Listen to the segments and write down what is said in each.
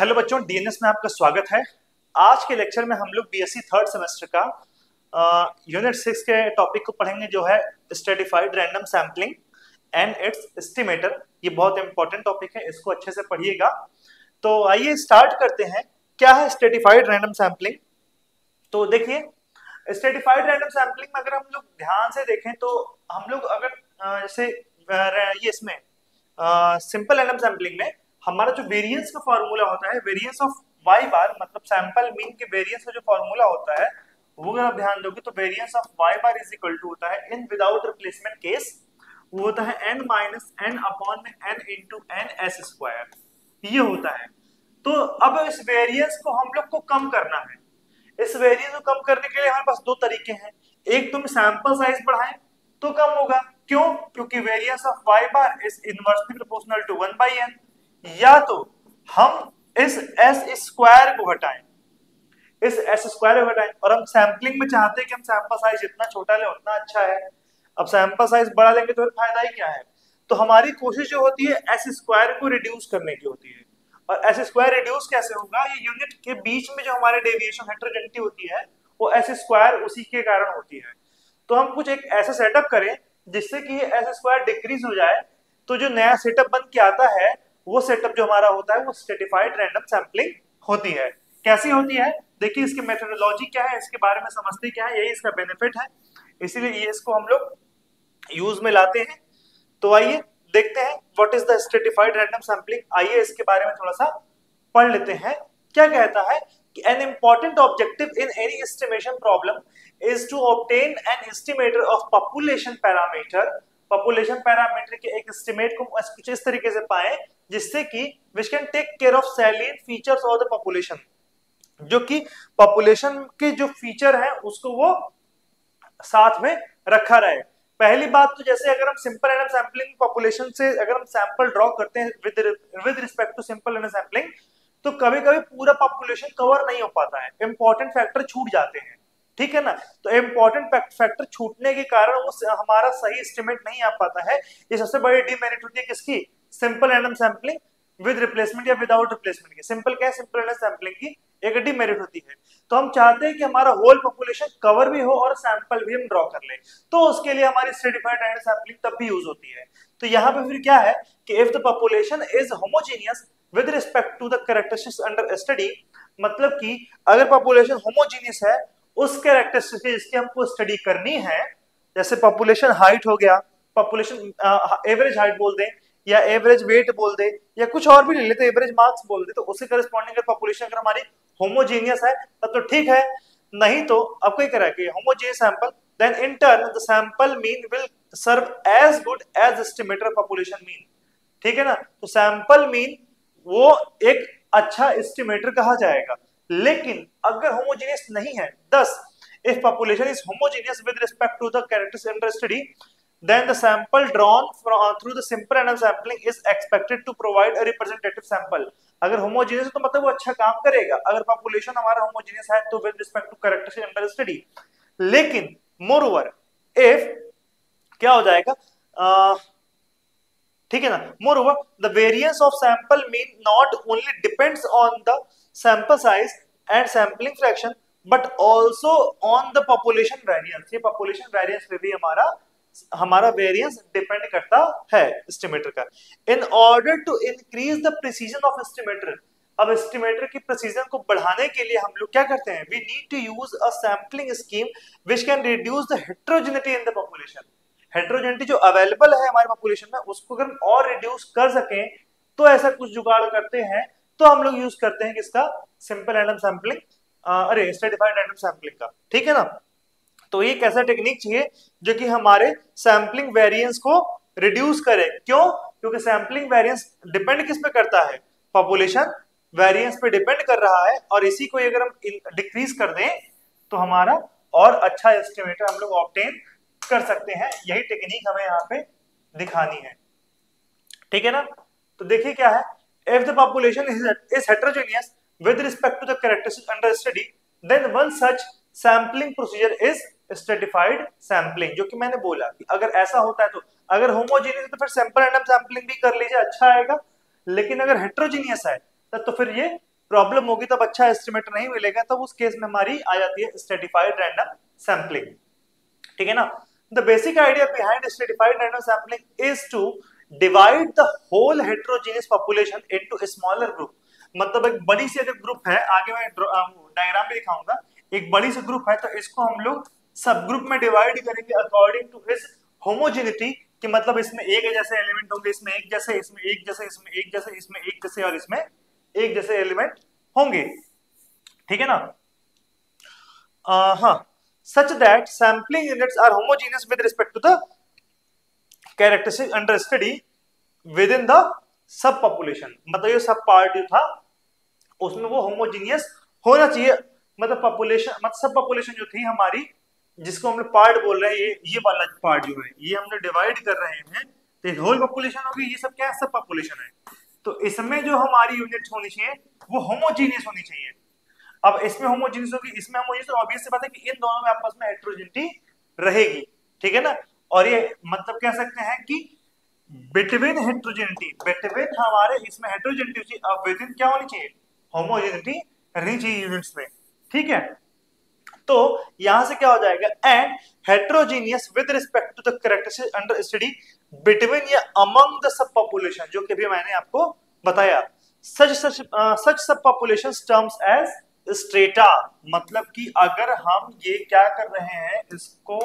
Hello बच्चों, DNS में आपका स्वागत है। आज के लेक्चर में हम लोग बीएससी थर्ड सेमेस्टर का यूनिट 6 के टॉपिक को पढ़ेंगे, जो है stratified random sampling and it's estimator. ये बहुत इंपॉर्टेंट टॉपिक है, इसको अच्छे से पढ़िएगा। तो आइए स्टार्ट करते हैं। क्या है स्ट्रेटिफाइड रैंडम सैम्पलिंग? तो देखिए, स्ट्रेटिफाइड रैंडम सैम्पलिंग में अगर हम लोग ध्यान से देखें तो हम लोग अगर जैसे ये इसमें सिंपल रैंडम सैम्पलिंग में हमारा जो वेरिएंस का फॉर्मूला होता है, वेरिएंस ऑफ वाई बार, मतलब सैंपल मीन के वेरिएंस का जो फॉर्मूला होता है, वो अगर आप ध्यान दोगे तो variance of Y bar is equal to होता है इन विदाउट रिप्लेसमेंट केस, वो होता है n माइनस एन अपॉन में n into N S square, ये होता है। तो अब इस वेरिएंस को हम लोग को कम करना है। इस वेरिएंस को कम करने के लिए हमारे पास दो तरीके हैं। एक, तुम सैंपल साइज बढ़ाएं तो कम होगा। क्यों? क्योंकि variance of Y bar is inversely proportional to 1/n। या तो हम इस एस स्क्वायर को हटाएं, इस एस स्क्वायर को हटाएं, और हम सैंपलिंग में चाहते हैं कि हम सैंपल साइज जितना छोटा ले उतना अच्छा है। अब सैंपल साइज बड़ा लेंगे तो फायदा ही क्या है? तो हमारी कोशिश जो होती है एस स्क्वायर को रिड्यूस करने की होती है। और एस स्क्वायर रिड्यूस कैसे होगा? ये यूनिट के बीच में जो हमारे डेविएशन हेटेरोजेनिटी होती है, वो एस स्क्वायर उसी के कारण होती है। तो हम कुछ एक ऐसा सेटअप करें जिससे कि एस स्क्वायर डिक्रीज हो जाए, तो जो नया सेटअप बन के आता है वो सेटअप जो हमारा होता है वो स्ट्रेटिफाइड रैंडम सैम्पलिंग होती है। कैसी होती है? देखिए, इसकी मेथोडोलॉजी क्या है, इसके बारे में समझते क्या है, यही इसका बेनिफिट है, इसीलिए ये इसको हम लोग यूज में लाते हैं। तो आइए देखते हैं what is the stratified random sampling. आइए इसके बारे में थोड़ा सा पढ़ लेते हैं। क्या कहता है कि an important objective in any estimation problem is to obtain an estimator of population parameter. Population parameter के एक एस्टिमेट को कुछ इस तरीके से पाएं जिससे कि which can take care of salient features of the population, जो कि पॉपुलेशन के जो फीचर है उसको वो साथ में रखा रहे। पहली बात तो जैसे अगर हम सिंपल रैंडम सैम्पलिंग पॉपुलेशन से अगर हम सैंपल ड्रॉ करते हैं with respect to simple random sampling, तो कभी कभी पूरा पॉपुलेशन कवर नहीं हो पाता है, इंपॉर्टेंट फैक्टर छूट जाते हैं, ठीक है ना। तो इंपॉर्टेंट फैक्टर छूटने के कारण वो हमारा सही एस्टिमेट नहीं आ पाता है। ये सबसे बड़ी डिमेरिट होती है किसकी? Simple random sampling with replacement या विदाउट रिप्लेसमेंट की। सिंपल क्या है? सिंपल रैंडम सैम्पलिंग की एक डिमेरिट होती है। तो हम चाहते हैं कि हमारा होल पॉपुलेशन कवर भी हो और सैंपल भी हम ड्रॉ कर ले, तो उसके लिए हमारी स्ट्रेटिफाइड रैंडम सैम्पलिंग तब भी यूज होती है। तो यहाँ पे फिर क्या है कि if the population is homogeneous with respect to the characteristics under study, मतलब कि अगर पॉपुलेशन होमोजेनियस है उस कैरेक्टरिस्टिक्स जिसकी हमको स्टडी करनी है, जैसे पॉपुलेशन हाइट हो गया, पॉपुलेशन एवरेज हाइट बोल दें, या एवरेज वेट बोल दे, या कुछ और भी ले लेते, एवरेज मार्क्स बोल दे, तो उसके करस्पॉन्डिंग अगर पॉपुलेशन अगर हमारी होमोजेनियस है तब तो ठीक है। नहीं तो अब कोई कह रहा है कि homogeneous sample, then in turn the sample mean will serve as good as estimator population mean, ठीक है ना। तो सैंपल मीन वो एक अच्छा एस्टिमेटर कहा जाएगा। लेकिन अगर होमोजेनियस नहीं है, thus if population is homogeneous with respect to the characteristics under study, then the sample drawn through the simple random sampling is expected to provide a representative sample। अगर होमोजेनियस है तो मतलब वो अच्छा काम करेगा। अगर पॉपुलेशन हमारा होमोजेनियस है तो with respect to characteristics under study. लेकिन मोर ओवर इफ क्या हो जाएगा, ठीक है ना, moreover the variance of sample mean not only depends on the sample size and sampling fraction but also on the population variance. ये population variance पे भी हमारा वेरिएंस डिपेंड करता है एस्टिमेटर का। In order to increase the precision of estimator, अब estimator की precision को बढ़ाने के लिए हम लोग क्या करते हैं? We need to use a sampling scheme which can reduce the heterogeneity in the population. Heterogeneity जो अवेलेबल है हमारे पॉपुलेशन में उसको अगर हम और रिड्यूस कर सकें तो ऐसा कुछ जुगाड़ करते हैं। तो हम लोग यूज करते हैं किसका? सिंपल रैंडम सैम्पलिंग, अरे स्ट्रेटिफाइड रैंडम सैम्पलिंग का, ठीक है ना। तो एक ऐसा टेक्निक चाहिए जो कि हमारे सैंपलिंग वेरिएंस को रिड्यूस करे। क्यों? क्योंकि सैंपलिंग वेरिएंस डिपेंड किस पे करता है? पॉपुलेशन वेरिएंस पे डिपेंड कर रहा है, और इसी को अगर हम डिक्रीज कर दें तो हमारा और अच्छा एस्टिमेटर हम लोग ऑब्टेन कर सकते हैं। यही टेक्निक हमें यहाँ पे दिखानी है, ठीक है ना। तो देखिए क्या है, if the population is heterogeneous with respect to the characteristics under study, then one such sampling procedure is stratified sampling. जो कि मैंने बोला कि अगर ऐसा होता है तो अगर होमोजेनियस है तो फिर सिंपल रैंडम सैंपलिंग भी कर लीजिए, अच्छा आएगा। लेकिन अगर हेटेरोजेनियस है तब तो फिर ये प्रॉब्लम होगी तब अच्छा एस्टिमेट नहीं मिलेगा, तब उस केस में हमारी आ जाती है स्ट्रेटिफाइड रैंडम सैंपलिंग। ठीक है ना। The basic idea behind stratified random sampling is to divide the whole heterogeneous population into smaller group. मतलब एक बड़ी सी अगर ग्रुप है, आगे मैं डायग्राम भी दिखाऊंगा, एक बड़ी सी ग्रुप है तो इसको हम लोग सब ग्रुप में डिवाइड करेंगे अकॉर्डिंग टू हिज होमोजेनिटी, कि मतलब इसमें एक जैसे एलिमेंट होंगे, इसमें एक जैसे, इसमें एक जैसे, इसमें एक जैसे, इसमें एक जैसे और इसमें एक जैसे एलिमेंट होंगे। ठीक है ना। हाँ, such that sampling units are homogeneous with respect to the characteristic under study within the सब पॉपुलेशन। मतलब ये सब पार्ट जो था उसमें वो होमोजीनियस होना चाहिए। मतलब पॉपुलेशन, मतलब सब पॉपुलेशन जो थी हमारी, जिसको हम लोग पार्ट बोल रहे हैं, ये वाला पार्ट जो है ये हम लोग डिवाइड कर रहे हैं, तो होल पॉपुलेशन होगी, ये सब क्या है, सब पॉपुलेशन है। तो इसमें जो हमारी यूनिट होनी चाहिए वो होमोजीनियस होनी चाहिए। अब इसमें होमोजीनियस होगी, इसमें होमोजीनियस, तो ऑब्वियस सी बात है कि इन दोनों में आपस में हेटेरोजेनिटी रहेगी। ठीक है ना। और ये मतलब कह सकते हैं कि बिटवीन हेटेरोजेनिटी, बिटवीन हमारे इसमें हेटेरोजेनिटी चाहिए, अब विद इन क्या होनी चाहिए, होमोजेनिटी रहनी चाहिए यूनिट्स में। ठीक है। तो यहां से क्या हो जाएगा, and heterogeneous with respect to the characteristics under study between या अमंग द सब पॉपुलेशन, जो कि भी मैंने आपको बताया। सच सब पॉपुलेशन टर्म्स एज स्ट्रेटा। मतलब कि अगर हम ये क्या कर रहे हैं, इसको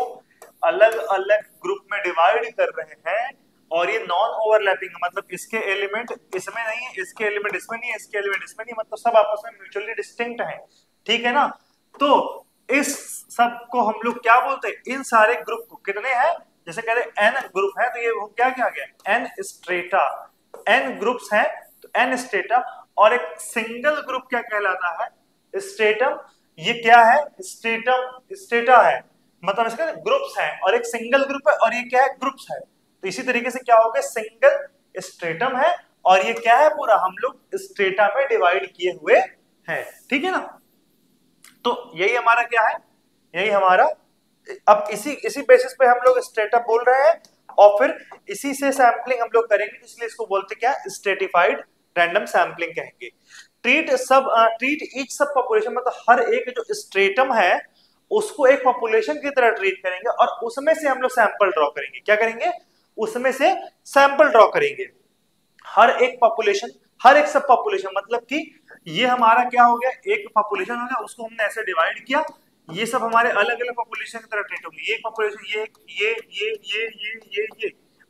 अलग अलग ग्रुप में डिवाइड कर रहे हैं और ये नॉन ओवरलैपिंग, मतलब इसके एलिमेंट इसमें नहीं है, इसके एलिमेंट इसमें नहीं है, इसके एलिमेंट इसमें नहीं, मतलब सब आपस में म्यूचुअली डिस्टिंक्ट है। ठीक है ना। तो इस सब को हम लोग क्या बोलते हैं, इन सारे ग्रुप को, कितने हैं, जैसे कह रहे एन ग्रुप है तो ये वो क्या क्या गया, एन स्ट्रेटा। एन ग्रुप्स हैं तो एन स्ट्रेटा। और एक सिंगल ग्रुप क्या कहलाता है, स्ट्रेटम। ये क्या है, स्ट्रेटम स्ट्रेटा है, मतलब इसका ग्रुप्स हैं, और एक सिंगल ग्रुप है और ये क्या है, ग्रुप्स है। तो इसी तरीके से क्या हो गया, सिंगल स्ट्रेटम है और ये क्या है, पूरा हम लोग स्ट्रेटा में डिवाइड किए हुए हैं। ठीक है ना। तो यही हमारा क्या है, यही हमारा, अब इसी इसी बेसिस पे हम लोग स्ट्रेटा बोल रहे हैं और फिर इसी से सैंपलिंग हम लोग करेंगे, इसलिए इसको बोलते क्या, स्ट्रेटिफाइड रैंडम सैंपलिंग कहेंगे। ट्रीट ईच सब पॉपुलेशन, मतलब हर एक जो स्ट्रेटम है उसको एक पॉपुलेशन की तरह ट्रीट करेंगे और उसमें से हम लोग सैंपल ड्रॉ करेंगे। क्या करेंगे, उसमें से सैंपल ड्रॉ करेंगे। हर एक पॉपुलेशन, हर एक सब पॉपुलेशन, मतलब कि ये हमारा क्या हो गया, एक पॉपुलेशन हो गया, उसको हमने ऐसे डिवाइड किया, ये सब हमारे अलग अलग पॉपुलेशन की तरह ट्रीट होंगे। ये पॉपुलेशन, ये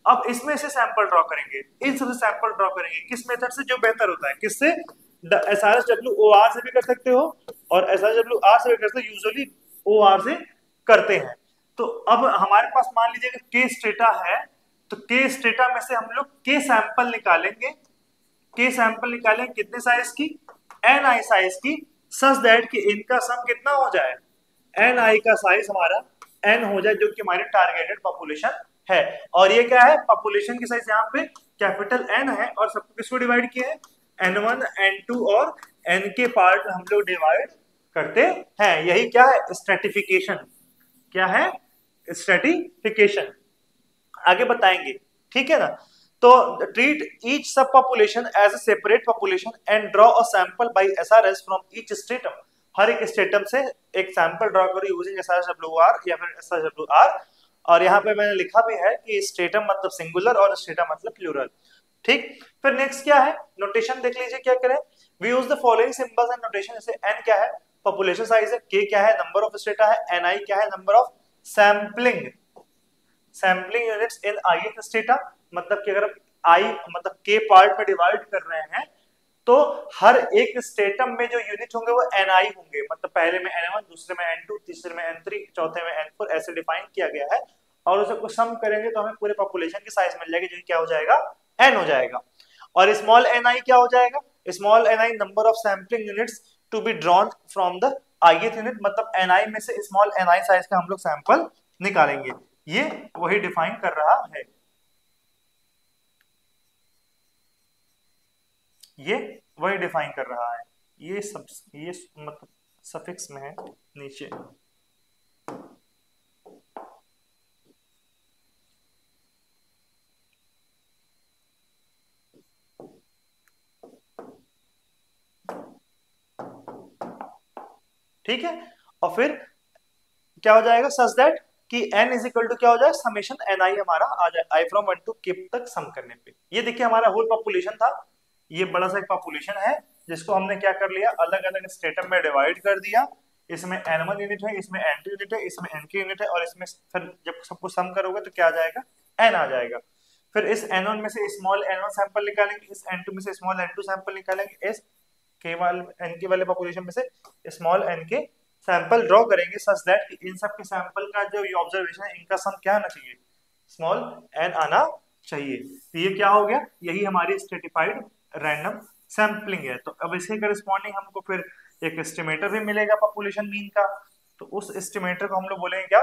अब इसमें से सैंपल ड्रॉ करेंगे, इन सबसे सैंपल ड्रॉ करेंगे। किस मेथड से जो बेहतर होता है, किससे, SRSWOR से भी कर सकते हो और SRSWR से भी कर सकते हो, यूजुअली OR से करते हैं। तो अब हमारे पास मान लीजिए कि के स्टेटा है, तो के स्टेटा में से हम लोग के सैंपल निकालेंगे। के सैंपल निकालेंगे कितने साइज की, एन आई साइज की, सच दैट कि इनका सम कितना हो जाए, एन आई का साइज हमारा एन हो जाए, जो कि हमारी टारगेटेड पॉपुलेशन है। और ये क्या है, पॉपुलेशन की साइज यहाँ पे कैपिटल एन है और सबको किसको डिवाइड किया है, N1 N2 और N के पार्ट हम लोग डिवाइड करते हैं। यही क्या है, स्ट्रेटिफिकेशन। क्या है, स्ट्रेटिफिकेशन। आगे बताएंगे। ठीक है ना। तो treat each sub population as a separate population and draw a sample by SRS from each stratum. हर एक स्टेटम से एक सैंपल ड्रॉ करो यूजिंग एसआरएसडब्ल्यूआर या फिर एसआरएसडब्ल्यूआर। और यहाँ पे मैंने लिखा भी है कि स्टेटम मतलब सिंगुलर और स्टेटम मतलब प्लूरल। ठीक। फिर नेक्स्ट क्या है, नोटेशन देख लीजिए क्या करें, we use the following symbols and notation. जैसे एन क्या है, पॉपुलेशन साइज है, के क्या है, नंबर ऑफ स्टेटा है, एनआई क्या है, number of sampling units in ith strata. मतलब कि अगर आई मतलब के पार्ट में डिवाइड कर रहे हैं तो हर एक स्टेटम में जो यूनिट होंगे वो ni होंगे। मतलब पहले में n1, दूसरे में n2, तीसरे में n3, चौथे में n4, ऐसे डिफाइन किया गया है। और उसे को सम करेंगे तो हमें पूरे पॉपुलेशन की साइज मिल जाएगी, जो क्या हो जाएगा, n हो जाएगा। और स्मॉल ni क्या हो जाएगा, small ni number of sampling units to be drawn from the ith unit. मतलब ni में से स्मॉल ni साइज का हम लोग सैंपल निकालेंगे। ये वही डिफाइन कर रहा है, ये वही डिफाइन कर रहा है। ये सब ये मतलब सफिक्स में है नीचे। ठीक है। और फिर क्या हो जाएगा, सच दैट कि n इज इक्वल टू क्या हो जाए, समेशन एन आई हमारा आ जाए, आई फ्रॉम 1 टू k तक सम करने पे। ये देखिए हमारा होल पॉपुलेशन था, ये बड़ा सा एक पॉपुलेशन है जिसको हमने क्या कर लिया, अलग अलग स्टेटम में डिवाइड कर दिया। इसमें n1 यूनिट है, इसमें n2 यूनिट है, इसमें nk यूनिट है, और इसमें फिर जब सबको सम करोगे तो क्या आ जाएगा, n आ जाएगा। फिर इस n1 में से स्मॉल n1 सैंपल निकालेंगे, इस n2 में से स्मॉल n2 सैंपल निकालेंगे, इस k वाले nk वाले पॉपुलेशन में से स्मॉल nk सैंपल ड्रॉ करेंगे, सच दैट इन सब के सैंपल का जो ये ऑब्जर्वेशन है इनका सम क्या आना चाहिए, स्मॉल n आना चाहिए। तो ये क्या हो गया, यही हमारी स्ट्रेटिफाइड रैंडम सैम्पलिंग है। तो अब इसके करस्पॉन्डिंग हमको फिर एक एस्टिमेटर भी मिलेगा पॉपुलेशन मीन का, तो उस एस्टिमेटर को हम लोग बोलेंगे क्या,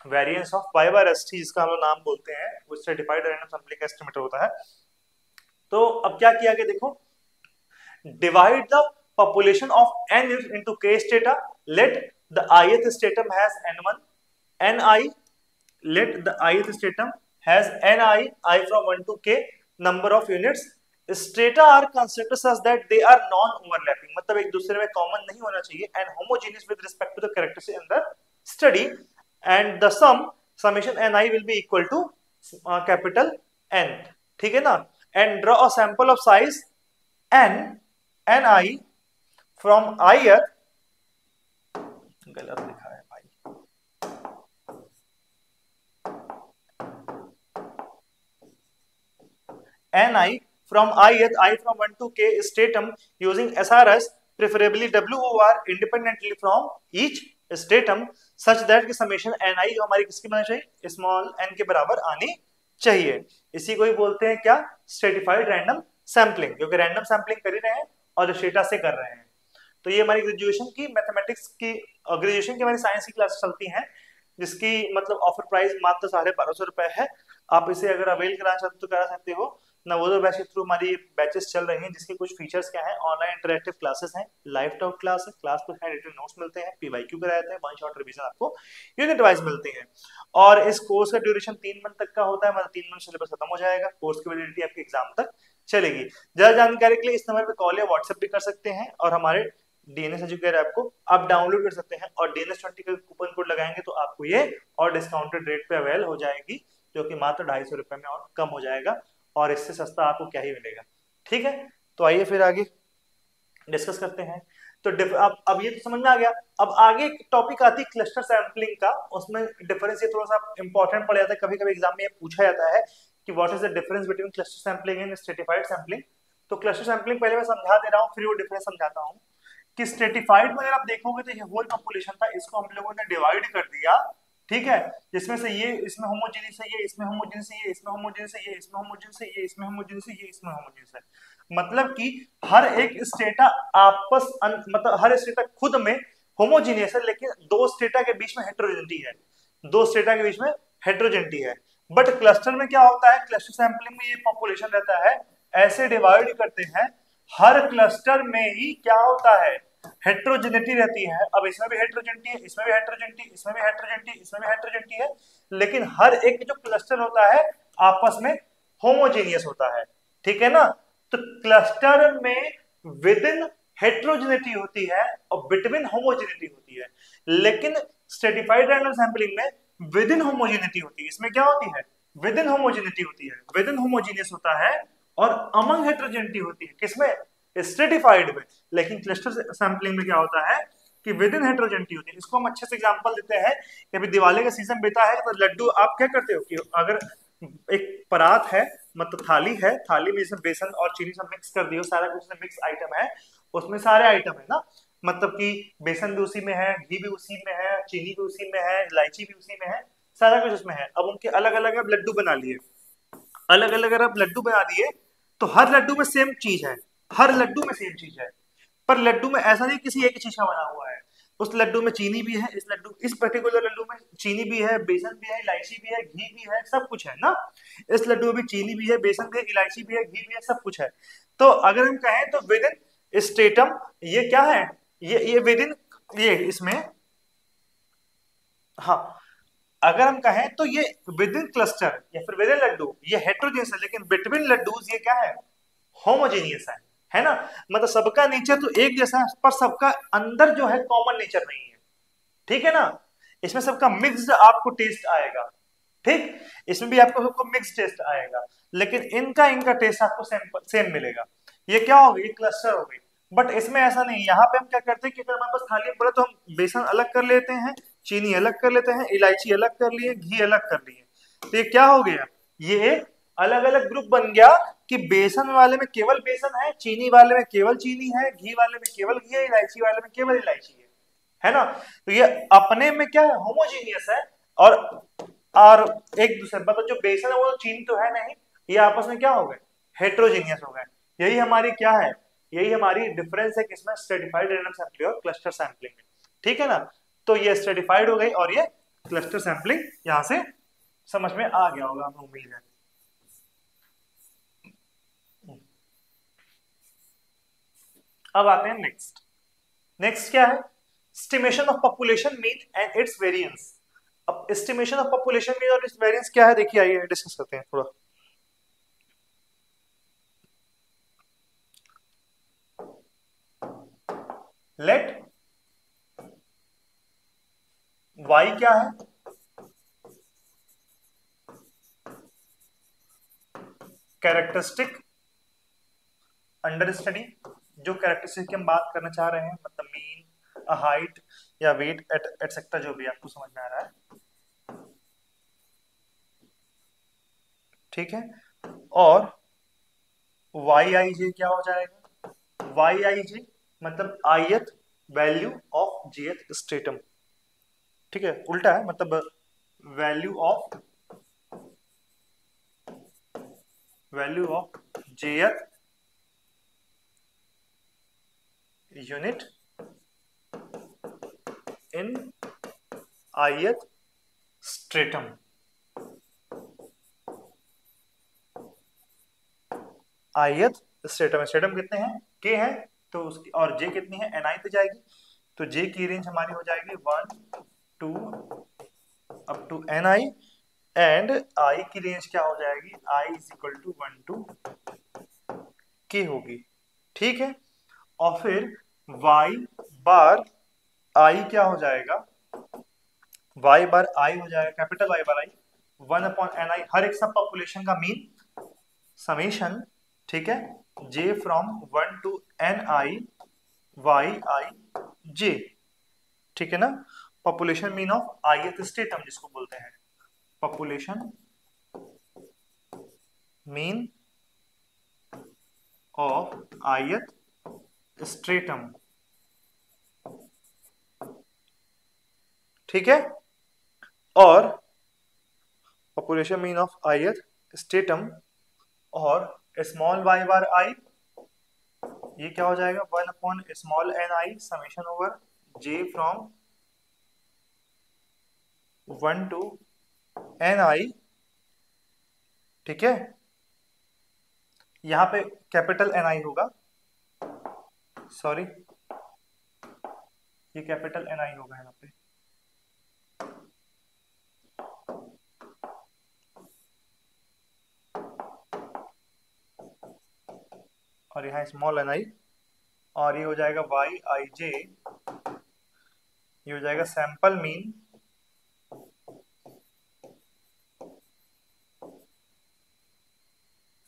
variance of y bar st, जिसका हम लोग नाम बोलते हैं, वो स्ट्रेटिफाइड रैंडम सैम्पलिंग का एस्टिमेटर होता है। तो अब क्या किया गया देखो, divide the population of n into k strata, let the ith stratum has n1 ni, let the ith stratum has ni I from 1 to k number of units, strata are constructed such that they are non overlapping, मतलब एक दूसरे में common नहीं होना चाहिए, and homogeneous with respect to the characteristics in the study, and the summation ni will be equal to capital N, ठीक है ना। and draw a sample of size n ni from ith, गलत लिखा है भाई, ni from ith I from 1 to k stratum using SRS, preferably WOR independently from each stratum, such that कि summation ni जो हमारी किसकी बनना चाहिए, स्मॉल n के बराबर आनी चाहिए। इसी को ही बोलते हैं क्या, स्ट्रेटिफाइड रैंडम सैम्पलिंग, क्योंकि रैंडम सैम्पलिंग कर ही रहे हैं और स्टेटा से कर रहे हैं। तो ये हमारी ग्रेजुएशन की मैथमेटिक्स की, ग्रेजुएशन की हमारी साइंस की क्लास चलती हैं, जिसकी मतलब ऑफर प्राइस मात्र 1250 रुपए है। आप इसे अगर अवेल कराना चाहते हो तो करा सकते हो। नवोदय बैच के थ्रू हमारी बैचेस चल रही हैं, जिसके कुछ फीचर्स क्या है, ऑनलाइन इंटरेक्टिव क्लासेस हैं, लाइव टाउट क्लास है, क्लास को रिटन नोट्स मिलते हैं, पीवाईक्यू कराते हैं, वन शॉट रिवीजन आपको यूनिट वाइज मिलते हैं। और इस कोर्स का ड्यूरेशन 3 मंथ तक का होता है, मतलब 3 मंथ सिलेबस खत्म हो जाएगा, कोर्स की वैलिडिटी आपके एग्जाम तक चलेगी। ज्यादा जानकारी के लिए इस नंबर पे कॉल या व्हाट्सएप भी कर सकते हैं, और हमारे डीएनएस एजुकेटर ऐप को आप डाउनलोड कर सकते हैं, और DNS20 का कूपन कोड लगाएंगे तो आपको ये और डिस्काउंटेड रेट पे अवेल हो जाएगी, जो कि मात्र 250 रुपए में और कम हो जाएगा, और इससे सस्ता आपको क्या ही मिलेगा। ठीक है, तो आइए फिर आगे डिस्कस करते हैं। तो अब ये तो समझ में आ गया। अब आगे एक टॉपिक आती है क्लस्टर सैंपलिंग का, उसमें डिफरेंस ये थोड़ा सा इंपॉर्टेंट पड़ जाता है, कभी कभी एग्जाम में ये पूछा जाता है कि what is the difference between cluster sampling and stratified sampling. तो क्लस्टर सैंपलिंग पहले मैं समझा दे रहा हूँ, फिर वो डिफरेंस समझाता हूँ। कि स्ट्रेटिफाइड में अगर आप देखोगे तो ये होल पॉपुलेशन था, इसको हम लोगों ने डिवाइड कर दिया, ठीक है, जिसमें से ये इसमें होमोजेनियस है, ये इसमें होमोजेनियस है, ये इसमें होमोजेनियस है, ये इसमें होमोजेनियस है, ये इसमें होमोजेनियस है, ये इसमें होमोजेनियस है। मतलब कि हर एक स्टेटा मतलब हर स्टेटा खुद में होमोजेनियस है, लेकिन दो स्टेटा के बीच में हेटेरोजेनिटी है, दो स्टेटा के बीच में हेटेरोजेनिटी है। बट क्लस्टर में क्या होता है, क्लस्टर सैंपलिंग में ये पॉपुलेशन रहता है, ऐसे डिवाइड करते हैं, हर क्लस्टर में ही क्या होता है, हेट्रोजेनिटी रहती है। अब इसमें भी हेट्रोजेनिटी है, इसमें भी हेट्रोजेनिटी, इसमें भी हेट्रोजेनिटी, इसमें भी हेट्रोजेनिटी है, लेकिन हर एक जो क्लस्टर होता है आपस में होमोजेनियस होता है, ठीक है ना। तो क्लस्टर में विद इन हेट्रोजेनिटी होती है और बिटवीन होमोजेनिटी होती है, लेकिन स्ट्रेटिफाइड रैंडम सैंपलिंग में विद इन होमोजेनिटी होती है। इसमें क्या होती है, विद इन होमोजेनिटी होती है, विद इन होमोजेनियस होता है, और अमंग हेट्रोजेनिटी होती है, किसमें, स्ट्रेटिफाइड में। लेकिन क्लस्टर सैंपलिंग में क्या होता है कि विद इन हेट्रोजेनिटी होती है। इसको हम अच्छे से एग्जांपल देते हैं कि अभी दिवाली का सीजन बीता है, तो लड्डू आप क्या करते हो कि अगर एक परात है, मतलब थाली है, थाली में इसमें बेसन और चीनी सब मिक्स कर दियो, सारा कुछ मिक्स आइटम है, उसमें सारे आइटम है ना, मतलब कि बेसन भी उसी में है, घी भी उसी में है, चीनी भी उसी में है, इलायची भी उसी में है, सारा कुछ उसमें है। अब उनके अलग अलग आप लड्डू बना लिए, अलग अलग अगर आप लड्डू बना दिए तो हर लड्डू में सेम चीज है, हर लड्डू में सेम चीज है, पर लड्डू में ऐसा नहीं किसी एक चीज का बना हुआ है। उस लड्डू में चीनी भी है, इस पर्टिकुलर लड्डू में चीनी भी है, बेसन भी है, इलायची भी है, घी भी है, सब कुछ है ना। इस लड्डू में भी चीनी भी है, बेसन भी है, इलायची भी है, घी भी है, सब कुछ है। तो अगर हम कहें तो विद इन स्टेटम ये क्या है, ये विद इन, ये इसमें, हाँ, अगर हम कहें तो ये विद इन क्लस्टर या फिर विद इन लड्डू ये हेट्रोजेनियस है, लेकिन बिटवीन लड्डूज ये क्या है, होमोजेनियस है, है ना, मतलब सबका नेचर तो एक जैसा है, पर सबका अंदर जो है कॉमन नेचर नहीं है, ठीक है ना। इसमें सबका मिक्स्ड आपको टेस्ट आएगा, ठीक, इसमें भी आपको सबको मिक्स टेस्ट आएगा, लेकिन इनका इनका टेस्ट आपको सेम मिलेगा। ये क्या हो गई, क्लस्टर हो गई। बट इसमें ऐसा नहीं, यहाँ पे हम क्या करते हैं कि अगर हमारे पास खाली पड़ा तो हम बेसन अलग कर लेते हैं, चीनी अलग कर लेते हैं, इलायची अलग कर लिए, घी अलग कर लिए। तो ये क्या हो गया, ये अलग अलग ग्रुप बन गया कि बेसन वाले में केवल बेसन है, चीनी वाले में केवल चीनी है, घी वाले में केवल घी है, इलायची वाले में केवल इलायची है ना। तो ये अपने में क्या है, होमोजीनियस है। और एक दूसरे मतलब जो बेसन है वो चीनी तो है नहीं, ये आपस में क्या हो गए, हेट्रोजीनियस हो गए। यही हमारी क्या है, यही हमारी डिफरेंस है किसमें, स्ट्रेटिफाइड रैंडम सैंपलिंग और क्लस्टर सैंपलिंग में, ठीक है ना। तो ये स्ट्रेटिफाइड हो गई और ये क्लस्टर सैंपलिंग, यहां से समझ में आ गया होगा, हमें उम्मीद है। अब आते हैं नेक्स्ट। नेक्स्ट क्या है, estimation of population mean and it's variance. अब एस्टिमेशन ऑफ पॉपुलेशन मीन और इट्स वेरिएंस क्या है, देखिए आइए डिस्कस करते हैं थोड़ा। लेट y क्या है, कैरेक्टरिस्टिक अंडर स्टडी, जो कैरेक्टरिस्टिक की हम बात करना चाह रहे हैं, मतलब मीन, हाइट या वेट एटसेट्रा, जो भी आपको समझ में आ रहा है, ठीक है। और वाई आई जे क्या हो जाएगा, वाई आई जे मतलब आयत वैल्यू ऑफ जेथ स्ट्रेटम, ठीक है, उल्टा है, मतलब वैल्यू ऑफ जेथ यूनिट इन आयत स्ट्रेटम। आयत स्ट्रेटम, स्ट्रेटम कितने हैं, के हैं, तो उसकी और जे कितनी है, एन आई पे जाएगी, तो जे की रेंज हमारी हो जाएगी 1 2 up to N I, and I की रेंज क्या हो जाएगी, I is equal to 1 to K होगी, ठीक है। और फिर y बार आई क्या हो जाएगा, y बार आई हो जाएगा, capital Y bar i 1 upon N i, हर एक सब पॉपुलेशन का मीन समेशन, ठीक है, j from 1 to N I Y i j, ठीक है ना। Population mean of ith stratum जिसको बोलते हैं, population mean of ith stratum, ठीक है। और population mean of ith stratum और स्मॉल y बार आई, ये क्या हो जाएगा, 1 upon small n i summation over j from 1 to N i, ठीक है। यहां पे कैपिटल एन आई होगा, सॉरी ये कैपिटल एन आई होगा यहाँ पे, और यहाँ स्मॉल एन आई, और ये हो जाएगा वाई आई जे, ये हो जाएगा sample mean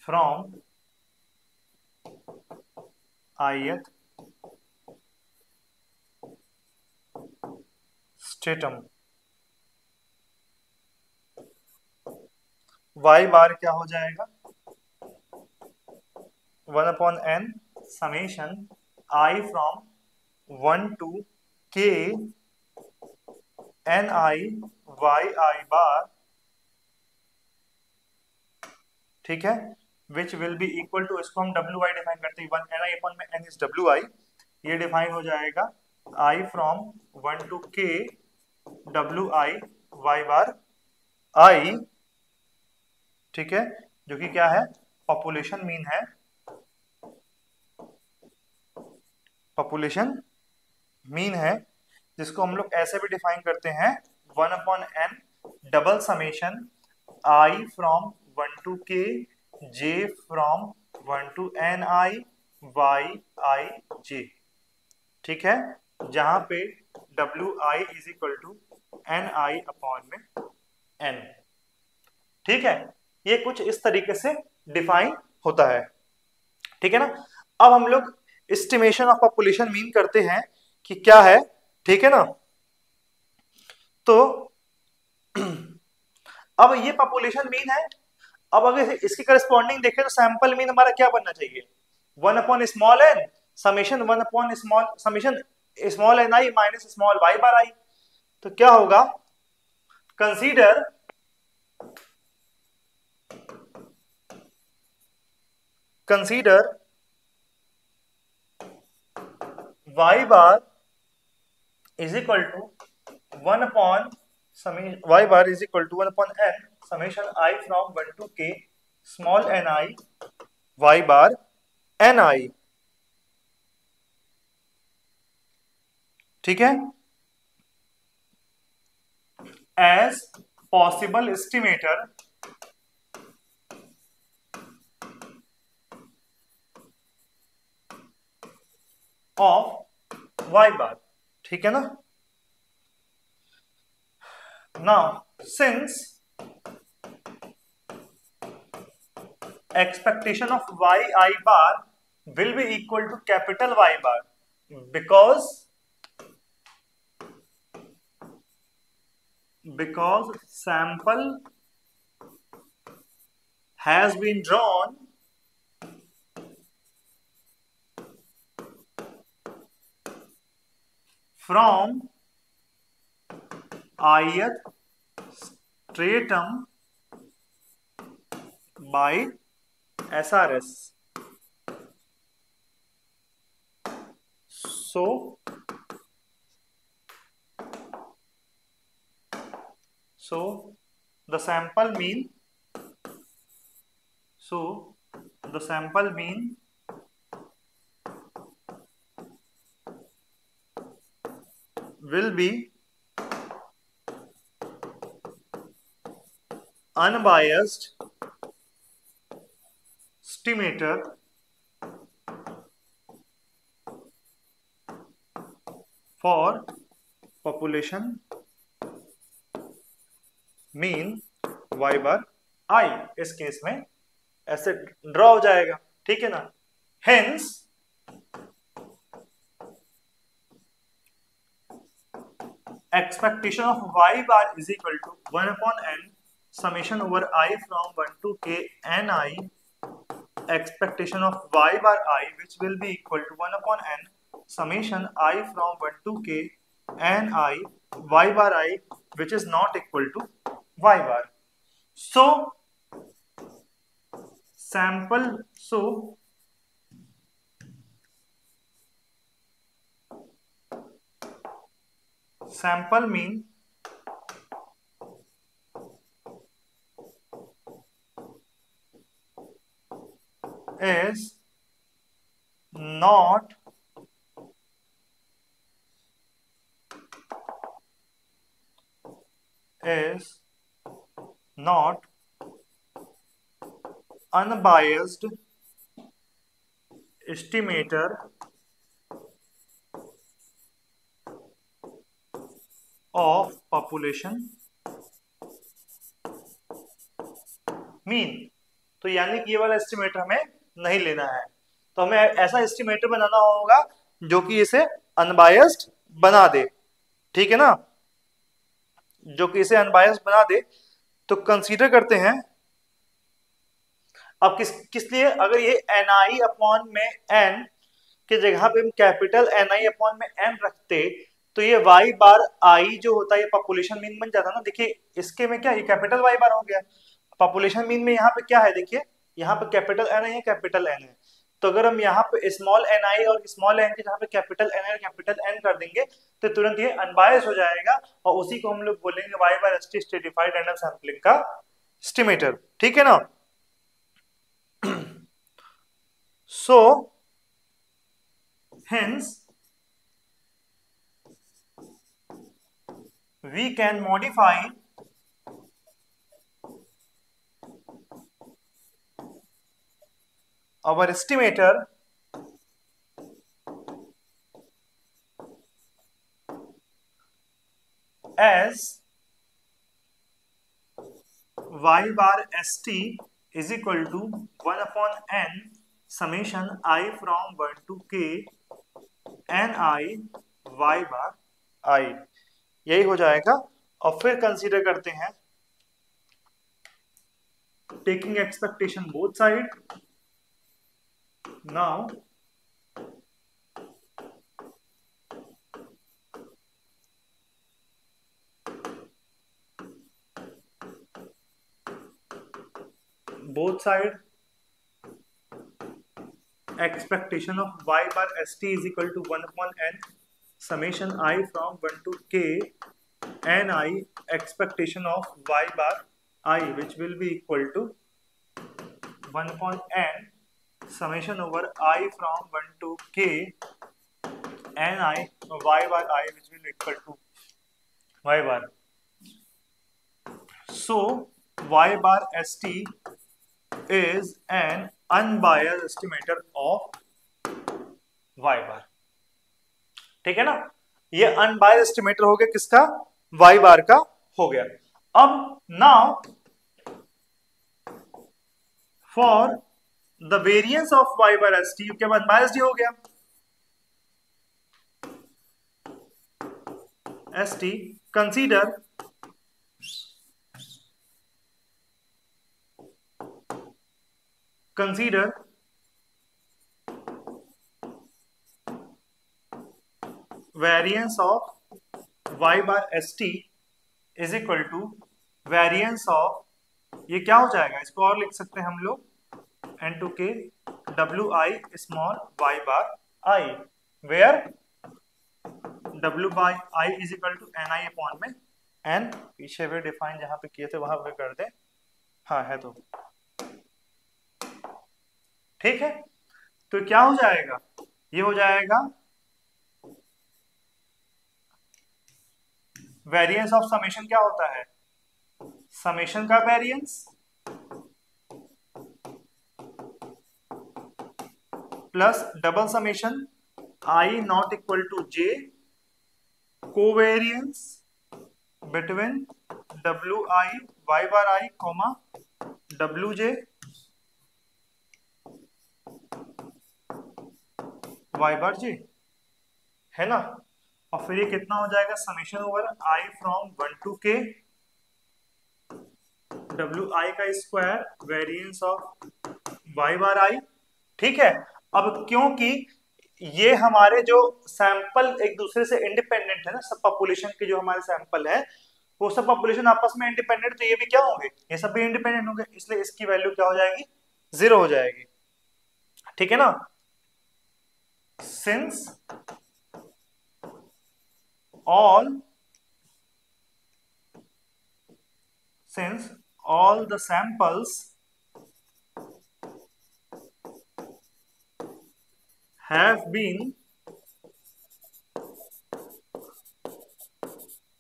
from ith stratum. y bar क्या हो जाएगा, 1 upon N summation I from 1 to K N I Y I bar, ठीक है, which will be equal to, इसको हम डब्ल्यू आई डिफाइन करते हैं, 1 एन आई अपॉन में एन इज डब्ल्यू आई, ये डिफाइन हो जाएगा I from 1 to K W I Y bar I, ठीक है, जो कि क्या है, पॉपुलेशन मीन है, पॉपुलेशन मीन है, जिसको हम लोग ऐसे भी डिफाइन करते हैं 1 upon n double summation I from 1 to k j from 1 to N I Y i j, ठीक है, जहां पे डब्ल्यू i is equal to N I upon में एन, ठीक है। ये कुछ इस तरीके से डिफाइन होता है, ठीक है ना। अब हम लोग एस्टिमेशन ऑफ पॉपुलेशन मीन करते हैं कि क्या है, ठीक है ना। तो अब ये पॉपुलेशन मीन है। अब अगर इसके करस्पॉन्डिंग देखें तो सैंपल मीन हमारा क्या बनना चाहिए, small n summation small summation small n I minus small y bar i. तो क्या होगा, consider y bar is equal to 1/n summation i from 1 to k small n i y bar n i, ठीक है, as possible estimator of y bar, ठीक है ना। Now since expectation of yi bar will be equal to capital Y bar because sample has been drawn from ith stratum by SRS. So the sample mean will be unbiased estimator for population mean y bar i। इस case में ऐसे draw हो जाएगा, ठीक है ना। Hence expectation of y bar is equal to 1/n summation over I from 1 to k n I expectation of y bar I which will be equal to 1/n summation I from 1 to k n I y bar I which is not equal to y bar. So sample mean is not unbiased estimator of population mean। तो यानी कि ये वाला estimator हमें नहीं लेना है, तो हमें ऐसा एस्टिमेटर बनाना होगा जो कि इसे अनबायस्ड बना दे, ठीक है ना, जो कि इसे अनबायस्ड बना दे। तो कंसीडर करते हैं अब किस लिए, अगर ये एन आई अपॉन में एन की जगह पे हम कैपिटल एन आई अपॉन में एन रखते तो ये वाई बार आई जो होता है ये पॉपुलेशन मीन बन जाता ना। देखिए इसके में क्या, ये कैपिटल वाई बार हो गया, पॉपुलेशन मीन में यहाँ पे क्या है, देखिए यहाँ पे कैपिटल एन है, कैपिटल एन है। तो अगर हम यहाँ पे स्मॉल एन आई और स्मॉल एन के जहाँ पे कैपिटल एन और कैपिटल एन कर देंगे तो तुरंत ये अनबायस्ड हो जाएगा और उसी को हम लोग बोलेंगे y bar s t stratified random sampling का एस्टिमेटर, ठीक है ना। So hence we can modify our estimator as y bar st is equal to 1 upon n summation I from 1 to k n I y bar I, यही हो जाएगा। और फिर consider करते हैं taking expectation both side. Now both side expectation of y bar st is equal to 1 upon n summation I from 1 to k n I expectation of y bar I, which will be equal to 1 upon n summation over I from 1 to k n I y bar I, which will be equal to y bar. So y bar st is an unbiased estimator of y bar। ठीक है ना, ये unbiased estimator हो गया किसका, y बार का हो गया। अब now for the variance of y bar s t, क्या अनबायस्ड ही हो गया, S T consider variance of y bar st is equal to variance of, ये क्या हो जाएगा, इसको और लिख सकते हैं हम लोग n to k w I small y bar I, where w by I is equal to n I upon में n, पीछे भी डिफाइन जहां पे किए थे वहां पे कर दे, हाँ है तो ठीक है। तो क्या हो जाएगा, ये हो जाएगा वेरिएंस ऑफ समेशन, क्या होता है समेशन का variance plus double summation I not equal to J covariance between W I Y bar I comma W J Y bar J, है ना। और फिर ये कितना हो जाएगा, summation over I from 1 to K W I का square variance of Y bar I, ठीक है। अब क्योंकि ये हमारे जो सैंपल एक दूसरे से इंडिपेंडेंट है ना, सब पॉपुलेशन के जो हमारे सैंपल है वो सब पॉपुलेशन आपस में इंडिपेंडेंट, तो ये भी क्या होंगे, ये सब भी इंडिपेंडेंट होंगे, इसलिए इसकी वैल्यू क्या हो जाएगी, 0 हो जाएगी, ठीक है ना। Since all the samples have been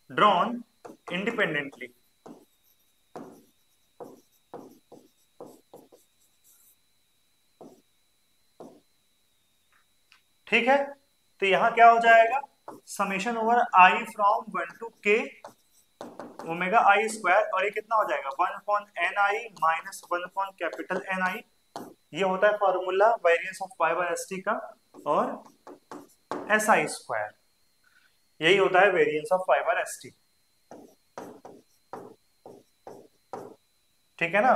drawn independently, ठीक है। तो यहां क्या हो जाएगा, summation over I from 1 to K omega I square, और ये कितना हो जाएगा 1 upon N I minus 1 upon capital N I, ये होता है formula variance of Y by S T का, और एस आई स्क्वायर, यही होता है variance of Y by S T, ठीक है ना।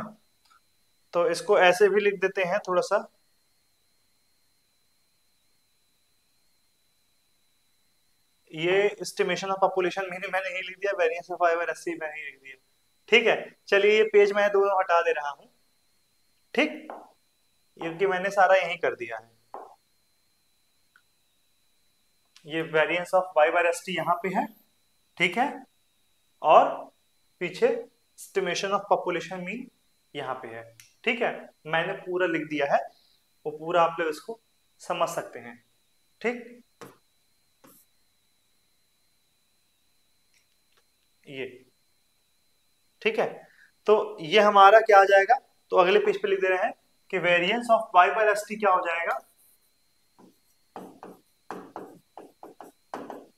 तो इसको ऐसे भी लिख देते हैं थोड़ा सा, ये एस्टिमेशन ऑफ पॉपुलेशन मैंने ही लिख दिया, variance of Y by S T मैंने ही लिख दिया, ठीक है। चलिए ये पेज मैं दोनों हटा दे रहा हूं, ठीक, क्योंकि मैंने सारा यही कर दिया है। ये variance of Y by S t यहाँ पे है, ठीक है, और पीछे एस्टिमेशन ऑफ पॉपुलेशन मीन यहाँ पे है, ठीक है। मैंने पूरा लिख दिया है, वो पूरा आप लोग इसको समझ सकते हैं, ठीक। ये ठीक है, तो ये हमारा क्या आ जाएगा, तो अगले पेज पे लिख दे रहे हैं कि variance of Y by S t क्या हो जाएगा,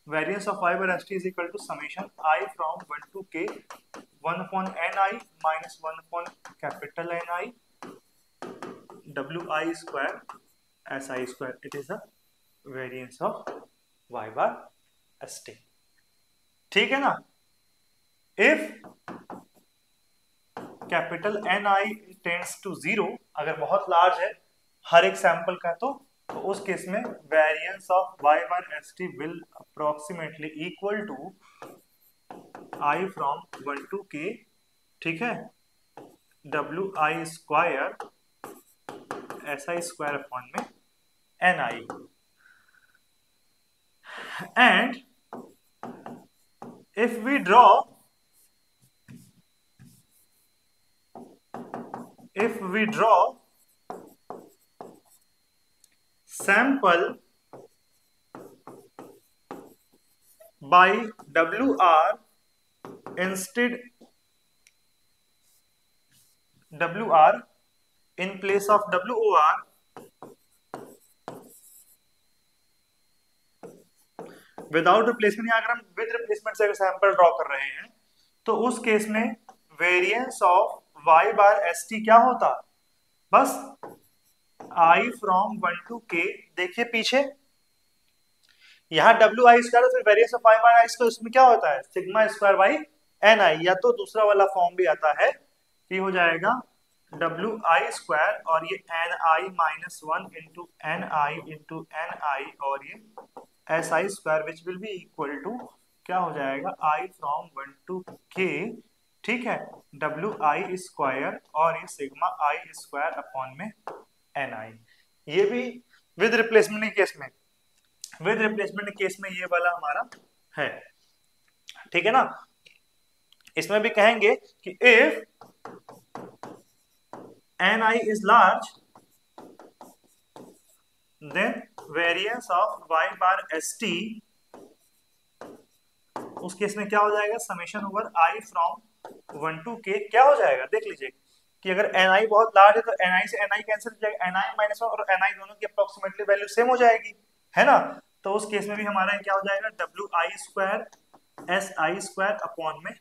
variance of y bar st is equal to summation I from 1 to k 1 upon ni minus 1 upon capital Ni wi square si square. It is the variance of y bar st. ठीक है ना? If capital Ni tends to 0, अगर बहुत large है हर एक sample का, तो उस केस में variance of y bar st will approximately equal to I from 1 to k, ठीक है, wi square si square upon में ni. And if we draw sample by WR instead WR in place of WOR, without replacement, या अगर हम with replacement से sample draw कर रहे हैं, तो उस केस में variance of y bar st क्या होता? बस I फ्रॉम 1 to k. देखिए पीछे यहाँ wi स्क्वायर, फिर variance of y bar s, उसमें क्या होता है? सिग्मा स्क्वायर बाई ni, या तो दूसरा वाला फॉर्म भी आता है, ये हो जाएगा wi स्क्वायर और ये ni माइनस 1 इंटू ni और ये si square which will be equal to क्या हो जाएगा? I फ्रॉम 1 to k, ठीक है, wi स्क्वायर और ये सिग्मा I स्क्वायर अपॉन में ni. ये भी विद रिप्लेसमेंट के केस में, विद रिप्लेसमेंट केस में ये वाला हमारा है, ठीक है ना? इसमें भी कहेंगे कि if ni is large then variance of y bar st, उस केस में क्या हो जाएगा? Summation over I from 1 to k क्या हो जाएगा? देख लीजिए कि अगर ni बहुत लार्ज है तो ni से ni कैंसिल हो जाएगा, ni माइनस 1 और ni दोनों की अप्रोक्सीमेटली वैल्यू सेम हो जाएगी, है ना? तो उस केस में भी हमारा क्या हो जाएगा? wi square si square upon में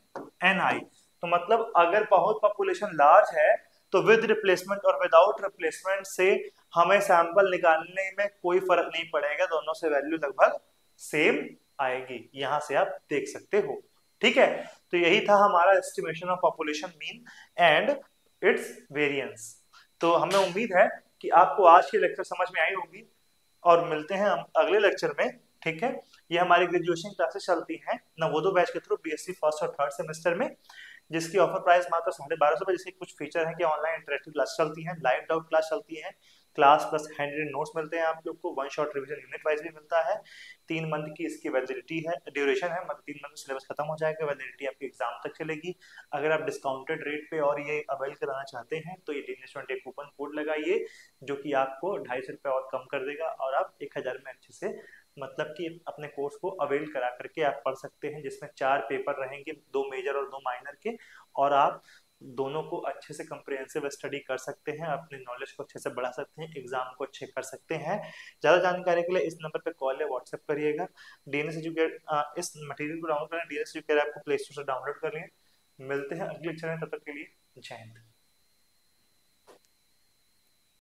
ni. तो मतलब अगर बहुत पॉपुलेशन लार्ज है तो विद रिप्लेसमेंट और विदाउट रिप्लेसमेंट से हमें सैंपल निकालने में कोई फर्क नहीं पड़ेगा, दोनों से वैल्यू लगभग सेम आएगी, यहां से आप देख सकते हो, ठीक है? तो यही था हमारा estimation of population mean and it's variance. तो हमें उम्मीद है कि आपको आज की लेक्चर समझ में आई होगी, और मिलते हैं हम अगले लेक्चर में, ठीक है? ये हमारी ग्रेजुएशन क्लासेस चलती हैं नवोदय बैच के थ्रू बीएससी फर्स्ट और थर्ड सेमेस्टर में, जिसकी ऑफर प्राइस मात्र 1250 रुपए. जिसके कुछ फीचर हैं कि ऑनलाइन इंटरेक्टिव क्लास चलती हैं, लाइव डाउट क्लास चलती है, class plus handwritten notes मिलते हैं आप लोग को, one shot revision unit wise भी मिलता है, 3 मंथ की इसकी वैलिडिटी है, ड्यूरेशन है, मतलब 3 मंथ में सिलेबस खत्म हो जाएगा, वैलिडिटी आपकी एग्जाम तक चलेगी. अगर आप डिस्काउंटेड रेट पे और ये अवेल कराना चाहते हैं तो ये DNS20 कूपन कोड लगाइए, जो कि आपको 250 रुपये और कम कर देगा, और आप 1000 में अच्छे से मतलब कि अपने कोर्स को अवेल करा करके आप पढ़ सकते हैं, जिसमें 4 पेपर रहेंगे, 2 मेजर और 2 माइनर के, और आप दोनों को अच्छे से कंप्रिहेंसिव स्टडी कर सकते हैं, अपने नॉलेज को अच्छे से बढ़ा सकते हैं, एग्जाम को अच्छे कर सकते हैं. ज़्यादा जानकारी के लिए इस नंबर पे कॉल या व्हाट्सएप करिएगा. DNS एजुकेट, इस मटेरियल को डाउनलोड करें, DNS एजुकेट ऐप को प्ले स्टोर से डाउनलोड कर लें. मिलते हैं अगले लेक्चर में, तब तक के लिए जय हिंद.